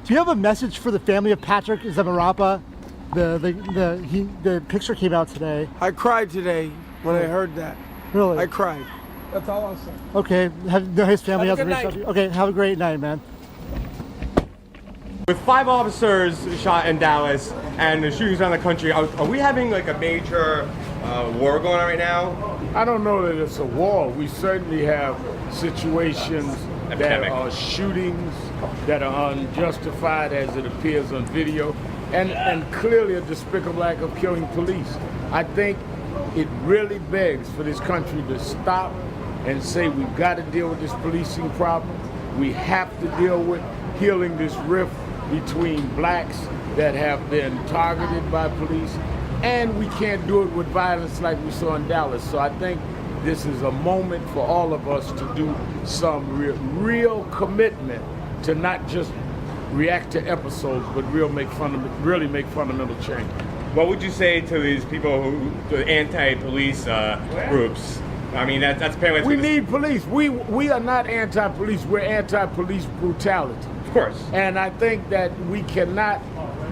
Do you have a message for the family of Patrick Zamarapa? The picture came out today. I cried today when I heard that. Really? I cried. That's all I'll say. Okay. His family Have a hasn't good reached out. Okay. Have a great night, man. With 5 officers shot in Dallas and the shootings around the country, are we having like a major war going on right now? I don't know that it's a war. We certainly have situations that are shootings that are unjustified as it appears on video, and clearly a despicable act of killing police. I think it really begs for this country to stop and say we've got to deal with this policing problem. We have to deal with healing this rift between blacks that have been targeted by police, and we can't do it with violence like we saw in Dallas. So I think this is a moment for all of us to do some real commitment to not just react to episodes, but really make fundamental change. What would you say to these people the anti-police groups? I mean, that's apparently... We need police. We are not anti-police. We're anti-police brutality. Of course. And I think that we cannot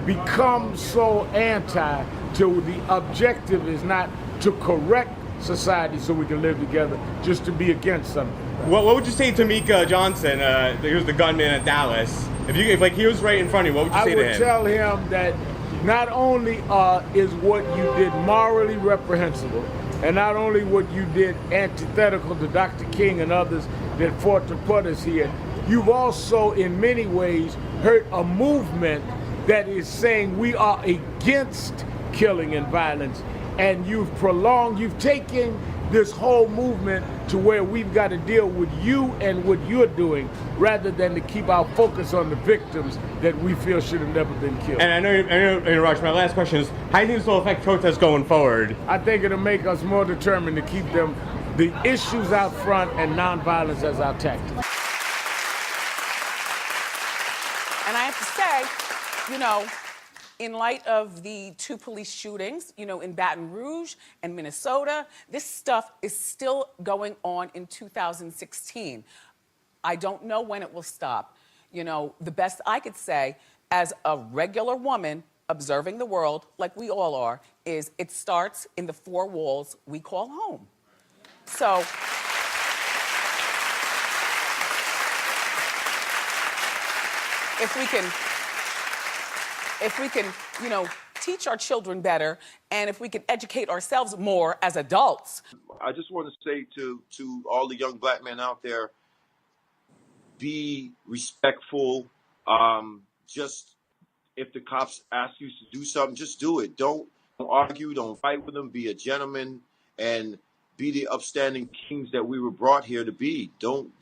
become so anti till the objective is not to correct society so we can live together, just to be against something. What would you say to Mika Johnson, who's the gunman at Dallas? If like he was right in front of you, what would you say to him? I would tell him that not only is what you did morally reprehensible, and not only what you did antithetical to Dr. King and others that fought to put us here, you've also in many ways hurt a movement that is saying we are against killing and violence. And you've taken this whole movement to where we've got to deal with you and what you're doing rather than to keep our focus on the victims that we feel should have never been killed. And I know, Rush, my last question is, how do you think this will affect protests going forward? I think it'll make us more determined to keep the issues out front and nonviolence as our tactic. And I have to say, you know, in light of the 2 police shootings, you know, in Baton Rouge and Minnesota, this stuff is still going on in 2016. I don't know when it will stop. You know, the best I could say as a regular woman observing the world, like we all are, is it starts in the 4 walls we call home. So, if we can, you know, teach our children better, and if we can educate ourselves more as adults. I just want to say to all the young black men out there, be respectful. Just if the cops ask you to do something, just do it. Don't argue, don't fight with them. Be a gentleman and be the upstanding kings that we were brought here to be. Don't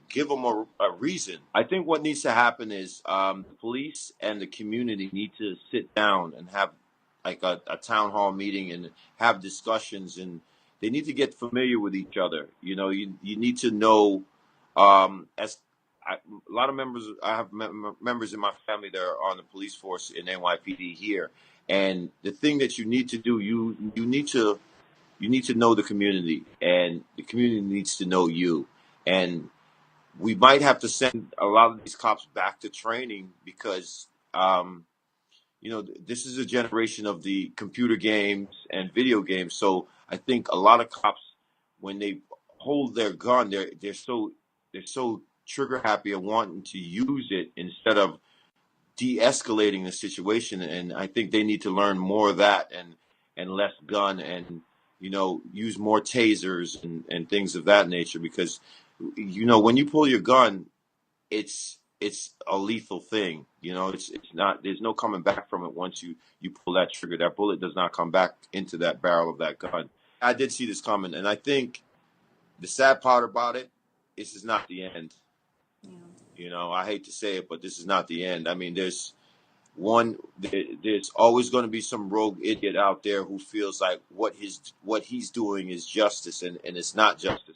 give them a reason. I think what needs to happen is the police and the community need to sit down and have like a town hall meeting and have discussions, and they need to get familiar with each other. You know, you need to know, a lot of members, I have members in my family that are on the police force in NYPD here. And the thing that you need to do, you need to know the community, and the community needs to know you. And we might have to send a lot of these cops back to training because, you know, this is a generation of the computer games and video games. So I think a lot of cops, when they hold their gun, they're so trigger happy and wanting to use it instead of de-escalating the situation. And I think they need to learn more of that and less gun, and you know, use more tasers and things of that nature, because, you know, when you pull your gun, it's a lethal thing. You know, it's not, there's no coming back from it. Once you pull that trigger, that bullet does not come back into that barrel of that gun. I did see this coming, and I think the sad part about it, this is not the end. Yeah. You know, I hate to say it, but this is not the end. I mean, there's always going to be some rogue idiot out there who feels like what he's doing is justice, and it's not justice.